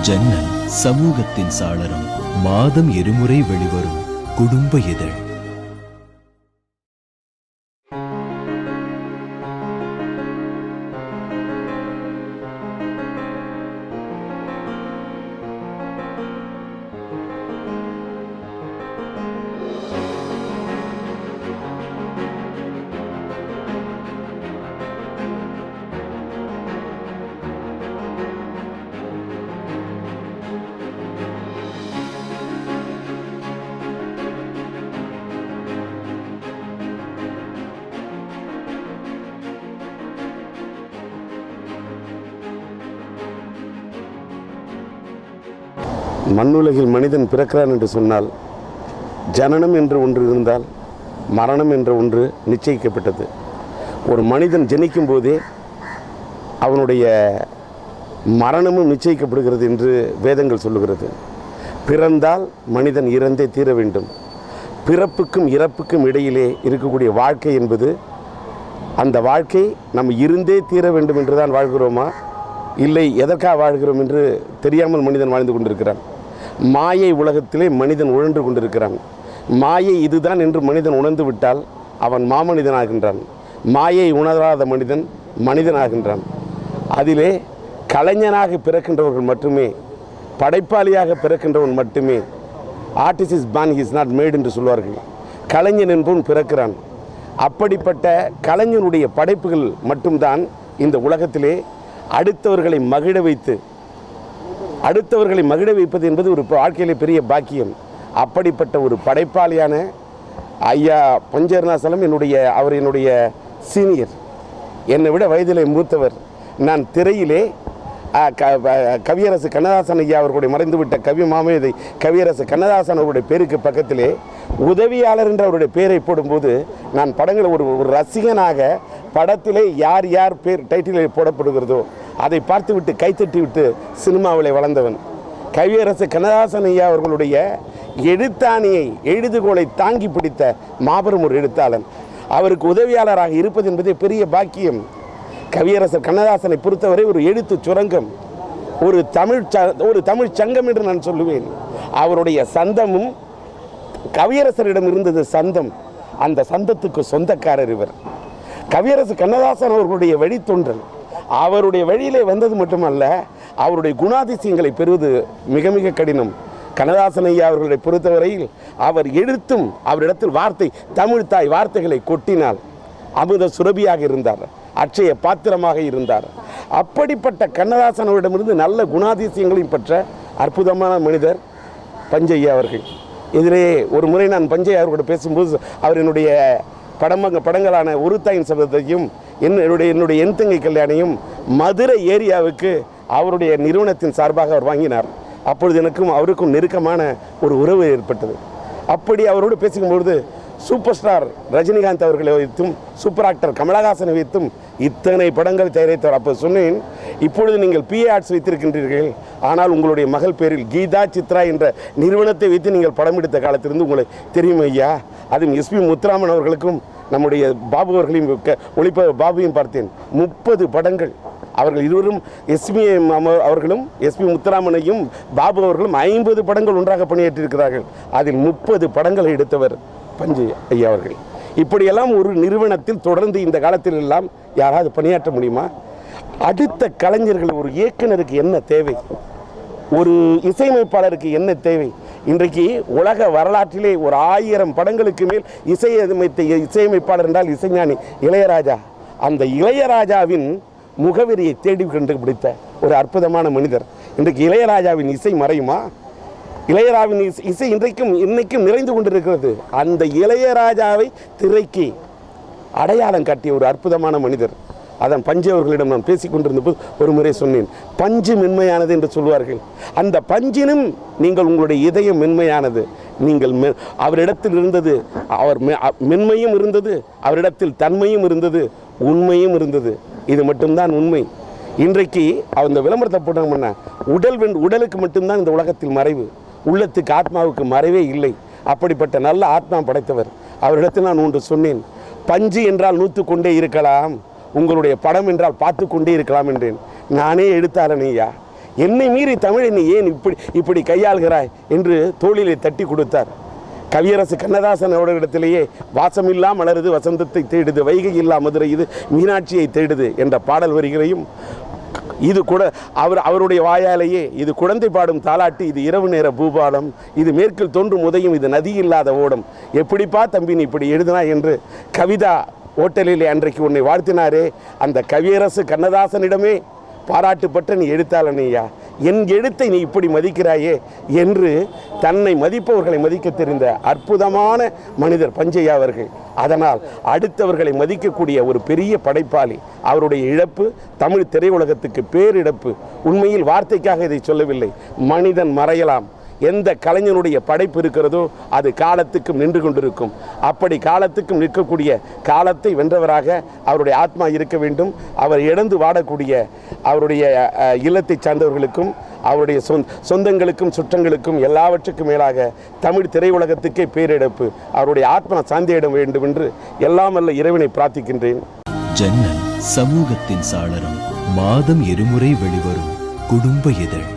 ஜன்னல் சமூகத்தின் சாளரம். மாதம் இருமுறை வெளிவரும் குடும்ப இதழ். மண்ணுலகில் மனிதன் பிறக்கிறான் என்று சொன்னால் ஜனனம் என்று ஒன்று இருந்தால் மரணம் என்ற ஒன்று நிச்சயிக்கப்பட்டது. ஒரு மனிதன் ஜனிக்கும் போதே அவனுடைய மரணமும் நிச்சயிக்கப்படுகிறது என்று வேதங்கள் சொல்லுகிறது. பிறந்தால் மனிதன் இறந்தே தீர வேண்டும். பிறப்புக்கும் இறப்புக்கும் இடையிலே இருக்கக்கூடிய வாழ்க்கை என்பது, அந்த வாழ்க்கை நம்ம இருந்தே தீர வேண்டும் என்று தான் வாழ்கிறோமா, இல்லை எதற்காக வாழ்கிறோம் என்று தெரியாமல் மனிதன் வாழ்ந்து கொண்டிருக்கிறான். மாயை உலகத்திலே மனிதன் உழன்று கொண்டிருக்கிறான். மாயை இதுதான் என்று மனிதன் உணர்ந்து விட்டால் அவன் மாமனிதனாகின்றான். மாயை உணராத மனிதன் மனிதனாகின்றான். அதிலே கலைஞனாக பிறக்கின்றவர்கள் மட்டுமே, படைப்பாளியாக பிறக்கின்றவன் மட்டுமே, artist is born he is not mat என்று சொல்வார்கள். கலைஞன் என்பவன் பிறக்கிறான். அப்படிப்பட்ட கலைஞனுடைய படைப்புகள் மட்டும்தான் இந்த உலகத்திலே அடுத்தவர்களை மகிழ வைப்பது என்பது ஒரு வாழ்க்கையிலே பெரிய பாக்கியம். அப்படிப்பட்ட ஒரு படைப்பாளியான ஐயா பஞ்சருணாசலம் அவர் என்னுடைய சீனியர், என்னை விட வயதிலே மூத்தவர். நான் திரையிலே கவியரசு கண்ணதாசன் ஐயா அவர்களுடைய மறைந்துவிட்ட கவி மாமேதை கவியரசு கண்ணதாசன் அவருடைய பேருக்கு பக்கத்திலே உதவியாளர் என்ற அவருடைய பேரை போடும்போது நான் படங்களை ஒரு ரசிகனாக படத்திலே யார் யார் பேர் டைட்டிலில் போடப்படுகிறதோ அதை பார்த்துவிட்டு கைத்தட்டி விட்டு சினிமாவில் வளர்ந்தவன். கவியரசு கண்ணதாசன் ஐயா அவர்களுடைய எழுத்தாணியை எழுதுகோலை தாங்கி பிடித்த மாபெரும் ஒரு எழுத்தாளன். அவருக்கு உதவியாளராக இருப்பது என்பதே பெரிய பாக்கியம். கவியரசர் கண்ணதாசனை பொறுத்தவரை ஒரு எழுத்து சுரங்கம், ஒரு தமிழ் சங்கம் என்று நான் சொல்லுவேன். அவருடைய சந்தமும் கவியரசரிடம் இருந்தது சந்தம். அந்த சந்தத்துக்கு சொந்தக்காரர் இவர். கவியரசு கண்ணதாசன் அவர்களுடைய வழித்தொன்றல். அவருடைய வழியிலே வந்தது மட்டுமல்ல, அவருடைய குணாதிசயங்களை பெறுவது மிக மிக கடினம். கண்ணதாசன் ஐயா அவர்களை பொறுத்தவரையில் அவர் எழுத்தும் அவரிடத்தில் தமிழ் தாய் வார்த்தைகளை கொட்டினால் அமுத சுரபியாக இருந்தார், அட்சய பாத்திரமாக இருந்தார். அப்படிப்பட்ட கண்ணதாசன் அவரிடமிருந்து நல்ல குணாதிசயங்களையும் பெற்ற அற்புதமான மனிதர் பஞ்சையா அவர்கள். எதிரே ஒரு முறை நான் பஞ்சையா அவர்களோட பேசும்போது அவர் என்னுடைய படங்களான ஒரு தாயின் சபதத்தையும் என்னுடைய என் தங்கை கல்யாணையும் மதுரை ஏரியாவுக்கு அவருடைய நிறுவனத்தின் சார்பாக அவர் வாங்கினார். அப்பொழுது எனக்கும் அவருக்கும் நெருக்கமான ஒரு உறவு ஏற்பட்டது. அப்படி அவரோடு பேசும்பொழுது சூப்பர் ஸ்டார் ரஜினிகாந்த் அவர்களை வைத்தும் சூப்பர் ஆக்டர் கமலஹாசனை வைத்தும் இத்தனை படங்கள் தயாரித்தவர். அப்போ சொன்னேன், இப்பொழுது நீங்கள் PA ஆர்ட்ஸ் வைத்திருக்கின்றீர்கள், ஆனால் உங்களுடைய மகள் பேரில் கீதா சித்ரா என்ற நிறுவனத்தை வைத்து நீங்கள் படம் எடுத்த காலத்திலிருந்து உங்களுக்கு தெரியும் ஐயா. அதுவும் SP முத்துராமன் அவர்களுக்கும் நம்முடைய பாபு அவர்களையும் ஒளிப்ப பாபுவையும் பார்த்தேன். 30 படங்கள் அவர்கள் இருவரும் அவர்களும் SP முத்துராமனையும் பாபு அவர்களும் 50 படங்கள் ஒன்றாக பணியாற்றியிருக்கிறார்கள். அதில் 30 படங்களை எடுத்தவர் பஞ்சு ஐயா அவர்கள். இப்படியெல்லாம் ஒரு நிறுவனத்தில் தொடர்ந்து இந்த காலத்தில் எல்லாம் யாராவது பணியாற்ற முடியுமா? அடுத்த கலைஞர்கள், ஒரு இயக்குனருக்கு என்ன தேவை, ஒரு இசையமைப்பாளருக்கு என்ன தேவை? இன்றைக்கு உலக வரலாற்றிலே ஒரு 1000 படங்களுக்கு மேல் இசையமைப்பாளர் என்றால் இசைஞானி இளையராஜா. அந்த இளையராஜாவின் முகவரியை தேடி கண்டுபிடித்த ஒரு அற்புதமான மனிதர். இன்றைக்கு இளையராஜாவின் இசை மறையுமா? இளையராஜாவின் இசை இன்னைக்கும் நிறைந்து கொண்டிருக்கிறது. அந்த இளையராஜாவை திரைக்கு அடையாளம் காட்டிய ஒரு அற்புதமான மனிதர். அதன் பஞ்சு அவர்களிடம் நான் பேசிக்கொண்டிருந்த போது ஒரு முறை சொன்னேன், பஞ்சு மென்மையானது என்று சொல்வார்கள். அந்த பஞ்சினும் நீங்கள் உங்களுடைய இதயம் மென்மையானது. நீங்கள் அவரிடத்தில் இருந்தது, அவர் மென்மையும் இருந்தது, அவரிடத்தில் தன்மையும் இருந்தது, உண்மையும் இருந்தது. இது மட்டும்தான் உண்மை. இன்றைக்கு அந்த விளம்பரத்தை போட்டோம்னா உடலுக்கு மட்டும்தான் இந்த உலகத்தில் மறைவு, உள்ளத்துக்கு ஆத்மாவுக்கு மறைவே இல்லை. அப்படிப்பட்ட நல்ல ஆத்மா படைத்தவர். அவரிடத்தில் நான் ஒன்று சொன்னேன், பஞ்சு என்றால் 100 கொண்டே இருக்கலாம், உங்களுடைய படம் என்றால் பார்த்து கொண்டே இருக்கலாம் என்றேன். நானே எழுத்தாளன் ஐயா, என்னை மீறி தமிழை நீ ஏன் இப்படி கையாள்கிறாய் என்று தோளிலே தட்டி கொடுத்தார். கவியரசு கண்ணதாசன் அவர்களிடத்திலேயே வாசமில்லா மலருது வசந்தத்தை தேடுது, வைகை இல்லா மதுரை இது மீனாட்சியை தேடுது என்ற பாடல் வரிகளையும் இது கூட அவருடைய வாயாலேயே இது குழந்தை பாடும் தாலாட்டு, இது இரவு நேர பூபாலம், இது மேற்கில் தோன்றும் உதயம், இது நதி இல்லாத ஓடம், எப்படிப்பா தம்பி நீ இப்படி எழுதினா என்று கவிதா ஓட்டலிலே அன்றைக்கு உன்னை வாழ்த்தினாரே அந்த கவியரசு கண்ணதாசனிடமே பாராட்டுப்பட்ட நீ எழுத்தாளனையா, என் எழுத்தை நீ இப்படி மதிக்கிறாயே என்று தன்னை மதிப்பவர்களை மதிக்க தெரிந்த அற்புதமான மனிதர் பஞ்சையா அவர்கள். அதனால் அடுத்தவர்களை மதிக்கக்கூடிய ஒரு பெரிய படைப்பாளி. அவருடைய இழப்பு தமிழ் திரையுலகத்துக்கு பேரிழப்பு. உண்மையில் வார்த்தைக்காக இதை சொல்லவில்லை. மனிதன் மறையலாம், எந்த கலைஞனுடைய படைப்பு இருக்கிறதோ அது காலத்துக்கும் நின்று கொண்டிருக்கும். அப்படி காலத்துக்கும் நிற்கக்கூடிய காலத்தை வென்றவராக அவருடைய ஆத்மா இருக்க வேண்டும். அவர் இழந்து வாடக்கூடிய அவருடைய இல்லத்தை சார்ந்தவர்களுக்கும் அவருடைய சொந்தங்களுக்கும் சுற்றங்களுக்கும் எல்லாவற்றுக்கும் மேலாக தமிழ் திரையுலகத்துக்கே பேரிழப்பு. அவருடைய ஆத்மா சாந்தியிட வேண்டும் என்று எல்லாம் வல்ல இறைவனை பிரார்த்திக்கின்றேன். ஜன்னல் சமூகத்தின் சாளரம். மாதம் இருமுறை வெளிவரும் குடும்ப இதழ்.